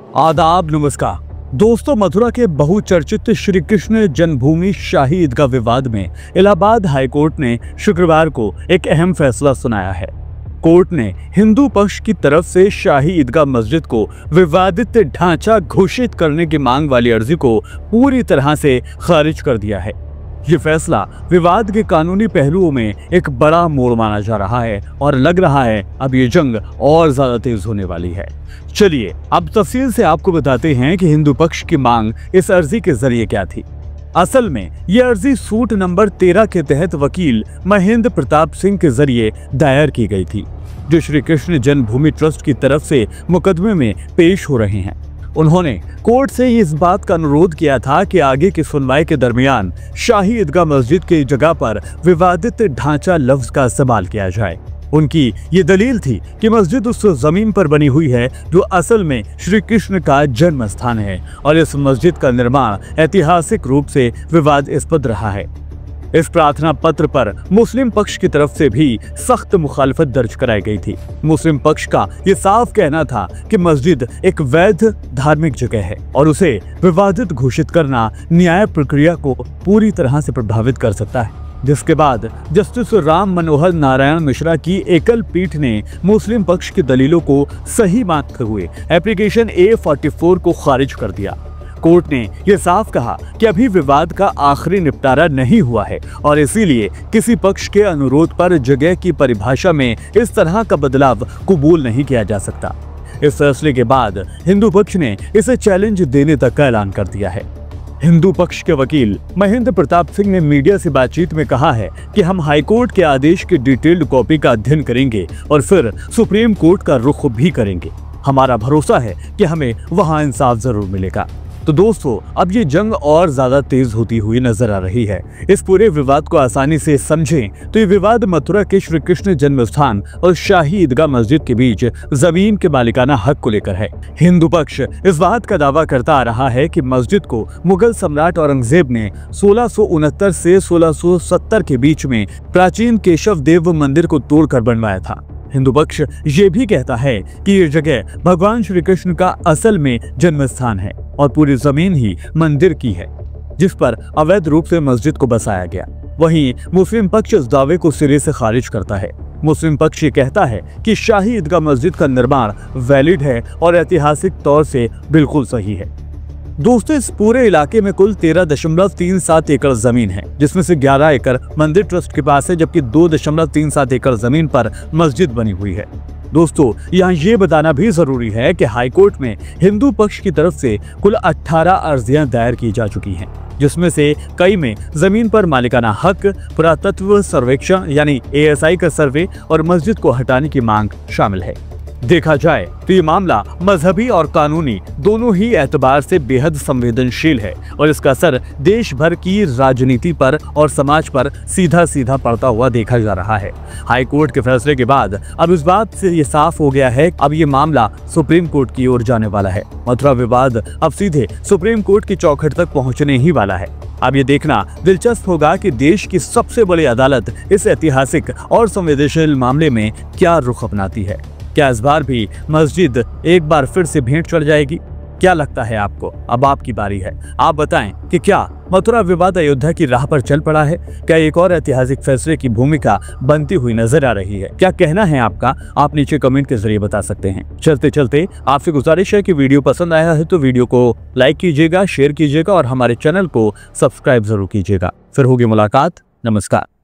आदाब, नमस्कार दोस्तों। मथुरा के बहुचर्चित श्री कृष्ण जन्मभूमि शाही ईदगाह विवाद में इलाहाबाद हाईकोर्ट ने शुक्रवार को एक अहम फैसला सुनाया है। कोर्ट ने हिंदू पक्ष की तरफ से शाही ईदगाह मस्जिद को विवादित ढांचा घोषित करने की मांग वाली अर्जी को पूरी तरह से खारिज कर दिया है। ये फैसला विवाद के कानूनी पहलुओं में एक बड़ा मोड़ माना जा रहा है और लग रहा है अब ये जंग और ज्यादा तेज होने वाली है। चलिए अब तफसील से आपको बताते हैं कि हिंदू पक्ष की मांग इस अर्जी के जरिए क्या थी। असल में यह अर्जी सूट नंबर 13 के तहत वकील महेंद्र प्रताप सिंह के जरिए दायर की गई थी, जो श्री कृष्ण जन्मभूमि ट्रस्ट की तरफ से मुकदमे में पेश हो रहे हैं। उन्होंने कोर्ट से इस बात का अनुरोध किया था कि आगे की सुनवाई के दरमियान शाही ईदगाह मस्जिद की जगह पर विवादित ढांचा लफ्ज का इस्तेमाल किया जाए। उनकी ये दलील थी कि मस्जिद उस जमीन पर बनी हुई है जो असल में श्री कृष्ण का जन्म स्थान है और इस मस्जिद का निर्माण ऐतिहासिक रूप से विवादास्पद रहा है। इस प्रार्थना पत्र पर मुस्लिम पक्ष की तरफ से भी सख्त मुखालफत दर्ज कराई गई थी। मुस्लिम पक्ष का ये साफ कहना था कि मस्जिद एक वैध धार्मिक जगह है और उसे विवादित घोषित करना न्याय प्रक्रिया को पूरी तरह से प्रभावित कर सकता है। जिसके बाद जस्टिस राम मनोहर नारायण मिश्रा की एकल पीठ ने मुस्लिम पक्ष की दलीलों को सही मानते हुए एप्लीकेशन A44 को खारिज कर दिया। कोर्ट ने यह साफ कहा कि अभी विवाद का आखिरी निपटारा नहीं हुआ है और इसीलिए किसी पक्ष के अनुरोध पर जगह की परिभाषा में इस तरह का बदलाव कबूल नहीं किया जा सकता। इस फैसले के बाद हिंदू पक्ष ने इसे चैलेंज देने तक का ऐलान कर दिया है। हिंदू पक्ष के वकील महेंद्र प्रताप सिंह ने मीडिया से बातचीत में कहा है कि हम हाईकोर्ट के आदेश की डिटेल्ड कॉपी का अध्ययन करेंगे और फिर सुप्रीम कोर्ट का रुख भी करेंगे। हमारा भरोसा है कि हमें वहां इंसाफ जरूर मिलेगा। तो दोस्तों, अब ये जंग और ज्यादा तेज होती हुई नजर आ रही है। इस पूरे विवाद को आसानी से समझें तो ये विवाद मथुरा के श्री कृष्ण जन्म स्थान और शाही ईदगाह मस्जिद के बीच जमीन के मालिकाना हक को लेकर है। हिंदू पक्ष इस बात का दावा करता आ रहा है कि मस्जिद को मुगल सम्राट औरंगजेब ने 1669 से 1670 के बीच में प्राचीन केशव देव मंदिर को तोड़कर बनवाया था। हिंदू पक्ष ये भी कहता है कि ये जगह भगवान श्री कृष्ण का असल में जन्म स्थान है और पूरी जमीन ही मंदिर की है, जिस पर अवैध रूप से मस्जिद को बसाया गया। वहीं मुस्लिम पक्ष इस दावे को सिरे से खारिज करता है। मुस्लिम पक्ष ये कहता है कि शाही ईदगाह मस्जिद का निर्माण वैलिड है और ऐतिहासिक तौर से बिल्कुल सही है। दोस्तों, इस पूरे इलाके में कुल 13.37 एकड़ जमीन है, जिसमें से 11 एकड़ मंदिर ट्रस्ट के पास है, जबकि 2.37 एकड़ जमीन पर मस्जिद बनी हुई है। दोस्तों, यहाँ ये बताना भी जरूरी है कि हाईकोर्ट में हिंदू पक्ष की तरफ से कुल 18 अर्जियां दायर की जा चुकी हैं, जिसमें से कई में जमीन पर मालिकाना हक, पुरातत्व सर्वेक्षण यानी ASI का सर्वे और मस्जिद को हटाने की मांग शामिल है। देखा जाए तो ये मामला मजहबी और कानूनी दोनों ही एतबार से बेहद संवेदनशील है और इसका असर देश भर की राजनीति पर और समाज पर सीधा सीधा पड़ता हुआ देखा जा रहा है। हाई कोर्ट के फैसले के बाद अब इस बात से ये साफ हो गया है, अब ये मामला सुप्रीम कोर्ट की ओर जाने वाला है। मथुरा विवाद अब सीधे सुप्रीम कोर्ट की चौखट तक पहुंचने ही वाला है। अब ये देखना दिलचस्प होगा कि देश की सबसे बड़ी अदालत इस ऐतिहासिक और संवेदनशील मामले में क्या रुख अपनाती है। क्या इस बार भी मस्जिद एक बार फिर से भेंट चढ़ जाएगी? क्या लगता है आपको? अब आपकी बारी है। आप बताएं कि क्या मथुरा विवाद अयोध्या की राह पर चल पड़ा है? क्या एक और ऐतिहासिक फैसले की भूमिका बनती हुई नजर आ रही है? क्या कहना है आपका? आप नीचे कमेंट के जरिए बता सकते हैं। चलते चलते आपसे गुजारिश है कि वीडियो पसंद आया है तो वीडियो को लाइक कीजिएगा, शेयर कीजिएगा और हमारे चैनल को सब्सक्राइब जरूर कीजिएगा। फिर होगी मुलाकात। नमस्कार।